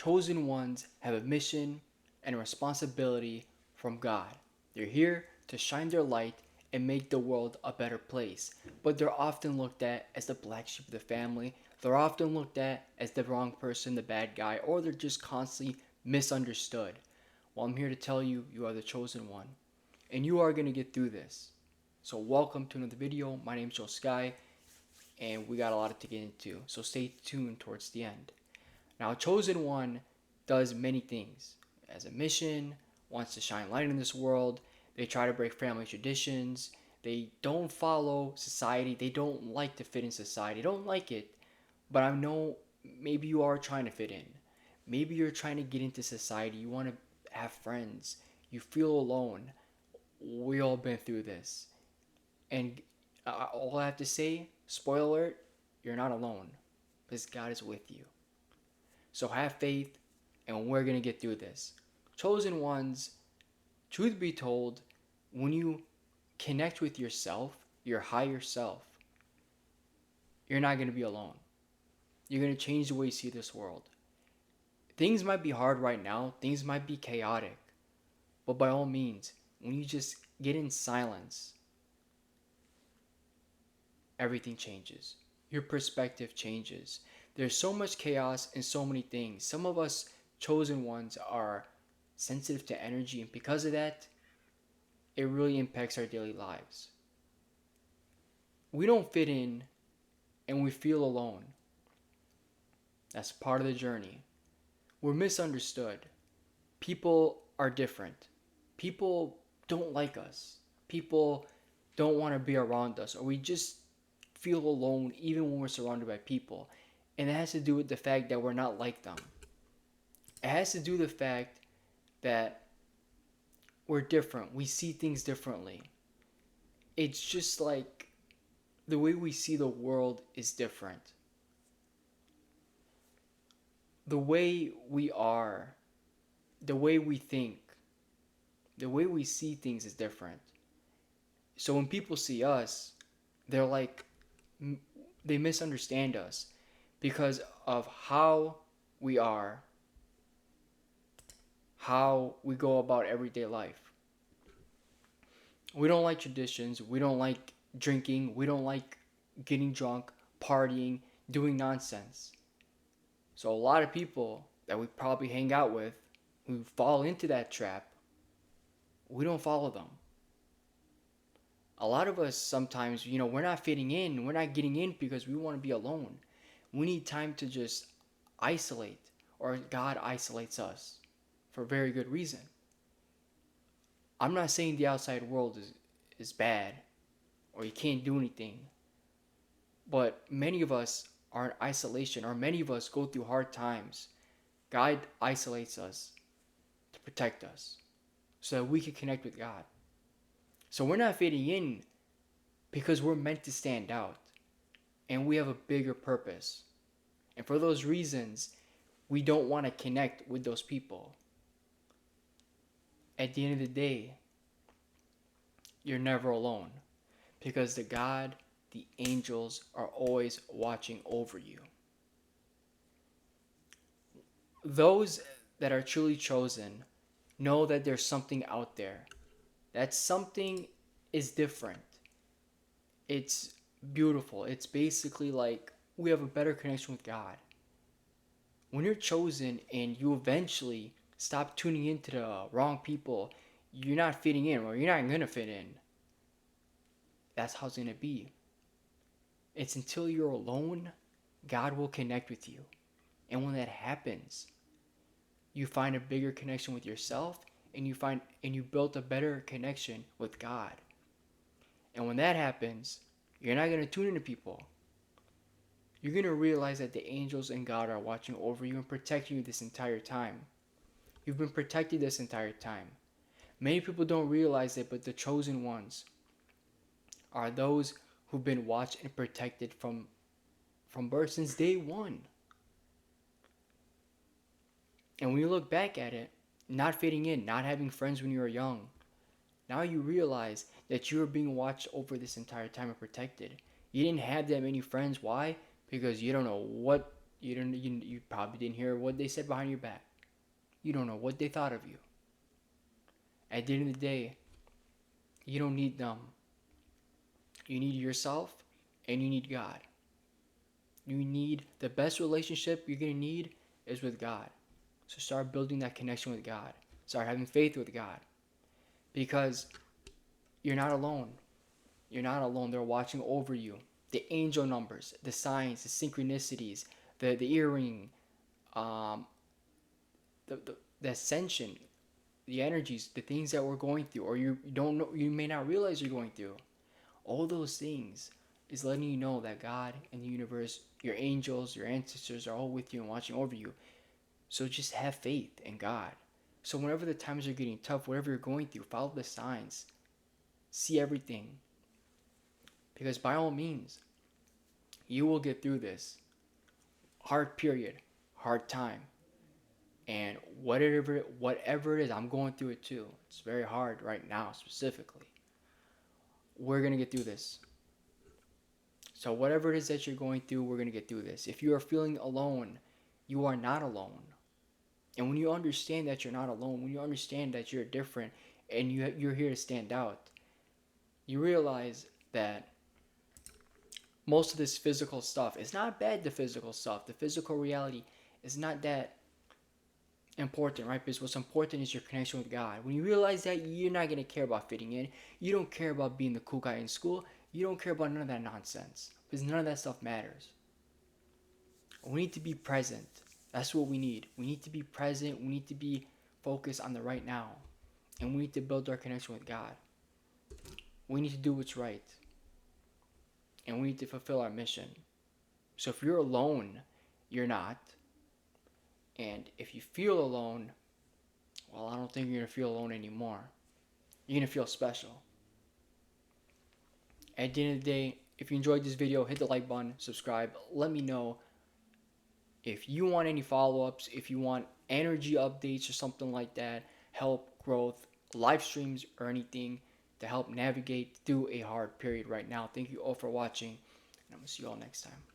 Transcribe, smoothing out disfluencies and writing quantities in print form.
chosen ones have a mission and a responsibility from God. They're here to shine their light and make the world a better place. But they're often looked at as the black sheep of the family. They're often looked at as the wrong person, the bad guy, or they're just constantly misunderstood. Well, I'm here to tell you, you are the chosen one. And you are going to get through this. So welcome to another video. My name is Joe Sky, and we got a lot to get into. So stay tuned towards the end. Now, a chosen one does many things. As a mission, wants to shine light in this world. They try to break family traditions. They don't follow society. They don't like to fit in society. They don't like it. But I know maybe you are trying to fit in. Maybe you're trying to get into society. You want to have friends. You feel alone. We all been through this. And all I have to say, spoiler alert, you're not alone. Because God is with you. So have faith, and we're going to get through this. Chosen ones, truth be told, when you connect with yourself, your higher self, you're not going to be alone. You're going to change the way you see this world. Things might be hard right now. Things might be chaotic. But by all means, when you just get in silence, everything changes. Your perspective changes. There's so much chaos and so many things. Some of us chosen ones are sensitive to energy, and because of that, it really impacts our daily lives. We don't fit in and we feel alone. That's part of the journey. We're misunderstood. People are different. People don't like us. People don't want to be around us, or we just feel alone even when we're surrounded by people. And it has to do with the fact that we're not like them. It has to do with the fact that we're different. We see things differently. It's just like the way we see the world is different. The way we are, the way we think, the way we see things is different. So when people see us, they're like, they misunderstand us because of how we are, how we go about everyday life. We don't like traditions. We don't like drinking. We don't like getting drunk, partying, doing nonsense. So a lot of people that we probably hang out with who fall into that trap, we don't follow them. A lot of us sometimes, we're not fitting in. We're not getting in because we want to be alone. We need time to just isolate, or God isolates us for a very good reason. I'm not saying the outside world is bad or you can't do anything. But many of us are in isolation, or many of us go through hard times. God isolates us to protect us so that we can connect with God. So we're not fitting in because we're meant to stand out and we have a bigger purpose. And for those reasons, we don't want to connect with those people. At the end of the day, you're never alone because the angels are always watching over you. Those that are truly chosen know that there's something out there. That something is different. It's beautiful. It's basically like we have a better connection with God. When you're chosen and you eventually stop tuning into the wrong people, you're not fitting in, or you're not going to fit in. That's how it's going to be. It's until you're alone, God will connect with you. And when that happens, you find a bigger connection with yourself, and you build a better connection with God. And when that happens, you're not going to tune into people. You're going to realize that the angels and God are watching over you and protecting you this entire time. You've been protected this entire time. Many people don't realize it, but the chosen ones are those who've been watched and protected from birth since day one. And when you look back at it, not fitting in, not having friends when you were young, now you realize that you were being watched over this entire time and protected. You didn't have that many friends. Why? Because you don't know what You probably didn't hear what they said behind your back. You don't know what they thought of you. At the end of the day, you don't need them. You need yourself and you need God. You need the best relationship you're going to need is with God. So start building that connection with God. Start having faith with God. Because you're not alone. You're not alone. They're watching over you. The angel numbers, the signs, the synchronicities, the earring, um, the ascension, the energies, the things that we're going through, or you don't know, you may not realize you're going through. All those things is letting you know that God and the universe, your angels, your ancestors are all with you and watching over you. So just have faith in God. So whenever the times are getting tough, whatever you're going through, follow the signs. See everything. Because by all means, you will get through this hard period, hard time. And whatever it is, I'm going through it too. It's very hard right now specifically. We're going to get through this. So whatever it is that you're going through, we're going to get through this. If you are feeling alone, you are not alone. And when you understand that you're not alone, when you understand that you're different and you're here to stand out, you realize that most of this physical stuff is not bad. The physical stuff, the physical reality is not that important, right? Because what's important is your connection with God. When you realize that, you're not going to care about fitting in. You don't care about being the cool guy in school. You don't care about none of that nonsense because none of that stuff matters. We need to be present. That's what we need. We need to be present. We need to be focused on the right now. And we need to build our connection with God. We need to do what's right. And we need to fulfill our mission. So if you're alone, you're not. And if you feel alone, well, I don't think you're going to feel alone anymore. You're going to feel special. At the end of the day, if you enjoyed this video, hit the like button, subscribe. Let me know if you want any follow-ups, if you want energy updates or something like that, help, growth, live streams, or anything to help navigate through a hard period right now. Thank you all for watching, and I'm going to see you all next time.